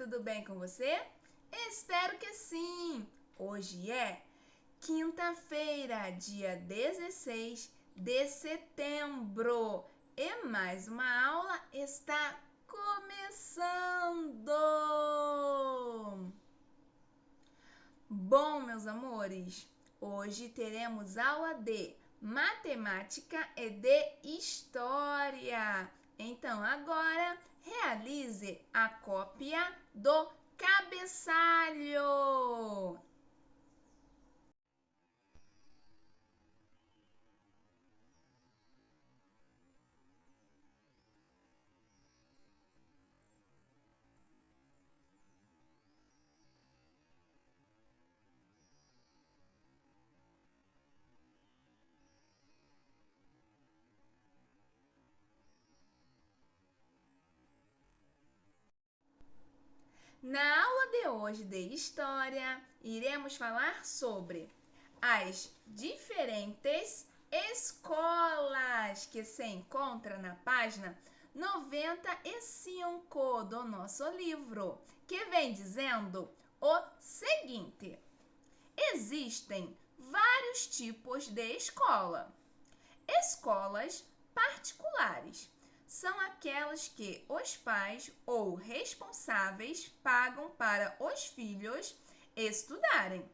tudo bem com você? Espero que sim! Hoje é quinta-feira, dia 16 de setembro e mais uma aula está começando! Bom, meus amores, hoje teremos aula de matemática e de história. Então, agora realize a cópia do cabeçalho. Na aula de hoje de História, iremos falar sobre as diferentes escolas que se encontra na página 95 do nosso livro, que vem dizendo o seguinte: existem vários tipos de escola. Escolas particulares são aquelas que os pais ou responsáveis pagam para os filhos estudarem.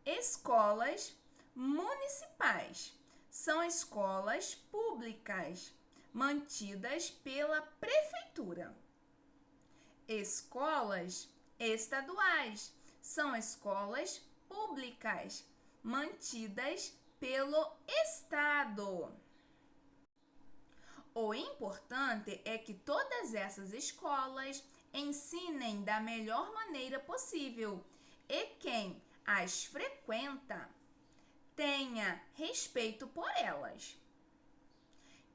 Escolas municipais são escolas públicas mantidas pela prefeitura. Escolas estaduais são escolas públicas mantidas pelo Estado. O importante é que todas essas escolas ensinem da melhor maneira possível e quem as frequenta tenha respeito por elas.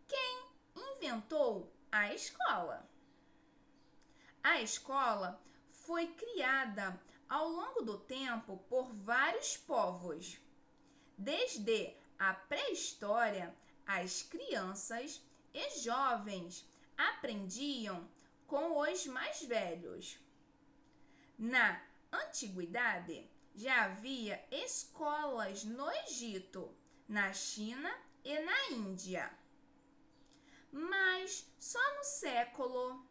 Quem inventou a escola? A escola foi criada ao longo do tempo por vários povos. Desde a pré-história, as crianças e jovens aprendiam com os mais velhos. Na antiguidade, já havia escolas no Egito, na China e na Índia. Mas só no século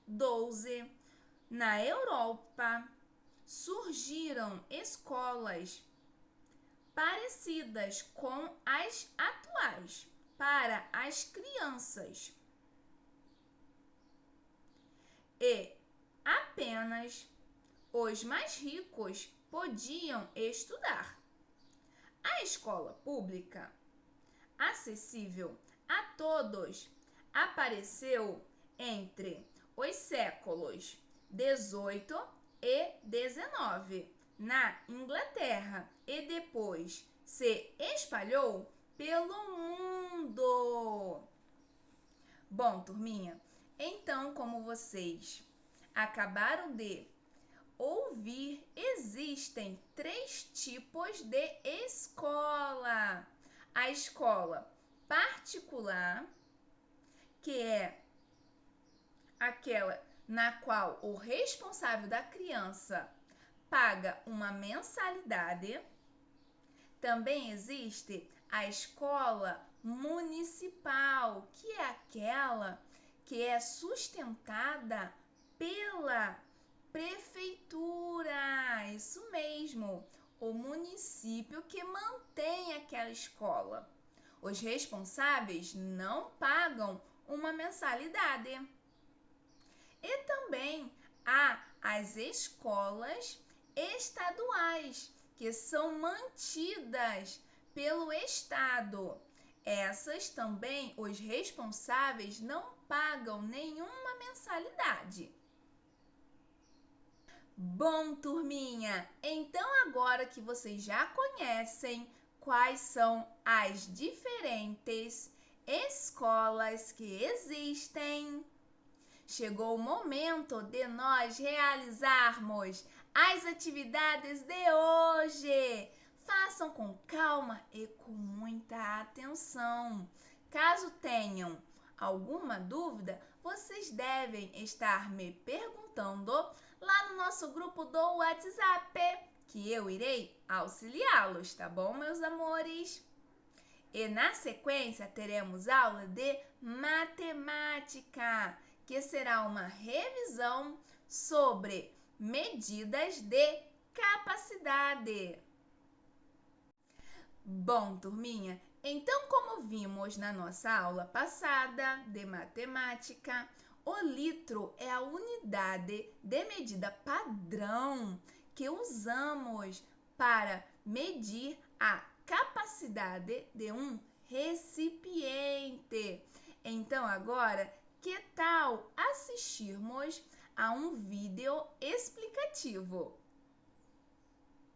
XII, na Europa, surgiram escolas parecidas com as atuais para as crianças. E apenas os mais ricos podiam estudar. A escola pública, acessível a todos, apareceu entre os séculos 18 e 19 na Inglaterra e depois se espalhou pelo mundo. Bom, turminha, então, como vocês acabaram de ouvir, existem 3 tipos de escola. A escola particular, que é aquela na qual o responsável da criança paga uma mensalidade. Também existe a escola municipal, que é aquela que é sustentada pela prefeitura. Isso mesmo, o município que mantém aquela escola. Os responsáveis não pagam uma mensalidade. E também há as escolas estaduais, que são mantidas pelo Estado. Essas também os responsáveis não pagam nenhuma mensalidade. Bom, turminha, então agora que vocês já conhecem quais são as diferentes escolas que existem, chegou o momento de nós realizarmos as atividades de hoje. Façam com calma e com muita atenção. Caso tenham alguma dúvida, vocês vocês devem estar me perguntando lá no nosso grupo do WhatsApp, que eu irei auxiliá-los, tá bom, meus amores? E na sequência teremos aula de matemática, que será uma revisão sobre medidas de capacidade. Bom, turminha, então como vimos na nossa aula passada de matemática, o litro é a unidade de medida padrão que usamos para medir a capacidade de um recipiente. Então agora, que tal assistirmos a um vídeo explicativo?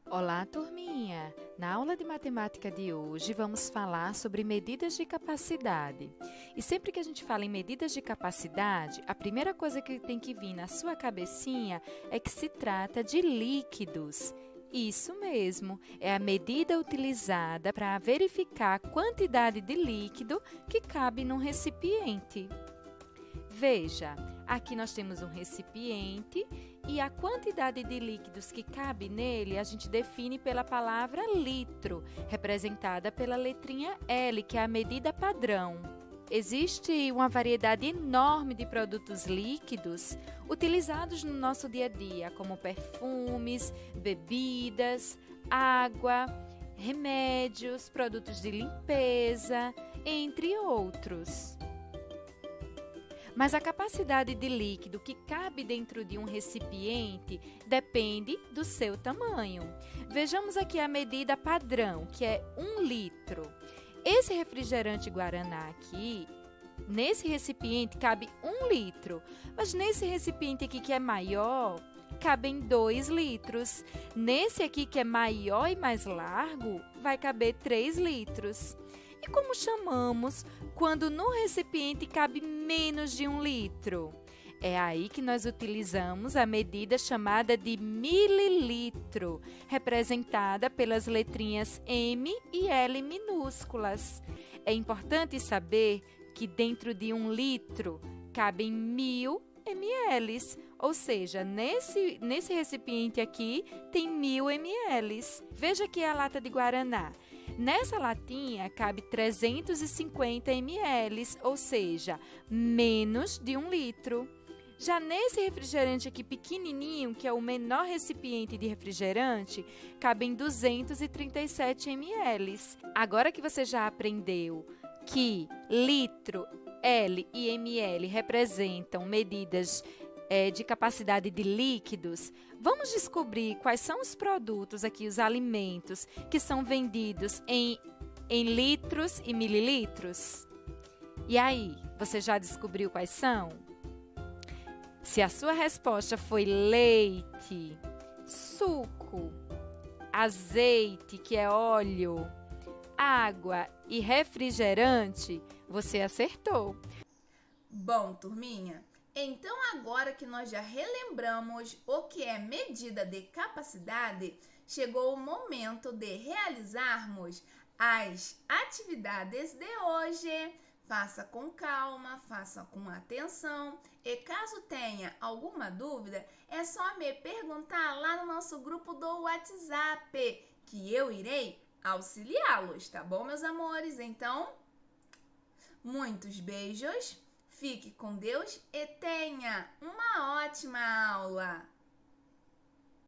Olá, turminha! Na aula de matemática de hoje, vamos falar sobre medidas de capacidade. E sempre que a gente fala em medidas de capacidade, a primeira coisa que tem que vir na sua cabecinha é que se trata de líquidos. Isso mesmo, é a medida utilizada para verificar a quantidade de líquido que cabe num recipiente. Veja, aqui nós temos um recipiente e a quantidade de líquidos que cabe nele a gente define pela palavra litro, representada pela letrinha L, que é a medida padrão. Existe uma variedade enorme de produtos líquidos utilizados no nosso dia a dia, como perfumes, bebidas, água, remédios, produtos de limpeza, entre outros. Mas a capacidade de líquido que cabe dentro de um recipiente depende do seu tamanho. Vejamos aqui a medida padrão, que é 1 litro. Esse refrigerante Guaraná aqui, nesse recipiente cabe 1 litro, mas nesse recipiente aqui que é maior, cabem 2 litros. Nesse aqui que é maior e mais largo, vai caber 3 litros. E como chamamos quando no recipiente cabe menos de 1 litro? É aí que nós utilizamos a medida chamada de mililitro, representada pelas letrinhas M e L minúsculas. É importante saber que dentro de 1 litro cabem 1000 ml, ou seja, nesse recipiente aqui tem 1000 ml. Veja aqui a lata de Guaraná. Nessa latinha cabe 350 ml, ou seja, menos de 1 litro. Já nesse refrigerante aqui pequenininho, que é o menor recipiente de refrigerante, cabem 237 ml. Agora que você já aprendeu que litro, L e ml representam medidas de capacidade de líquidos, vamos descobrir quais são os produtos aqui, os alimentos, que são vendidos em litros e mililitros? E aí, você já descobriu quais são? Se a sua resposta foi leite, suco, azeite, que é óleo, água e refrigerante, você acertou. Bom, turminha, então agora que nós já relembramos o que é medida de capacidade, chegou o momento de realizarmos as atividades de hoje. Faça com calma, faça com atenção e caso tenha alguma dúvida, é só me perguntar lá no nosso grupo do WhatsApp, que eu irei auxiliá-los, tá bom, meus amores? Então, muitos beijos, fique com Deus e tenha uma ótima aula!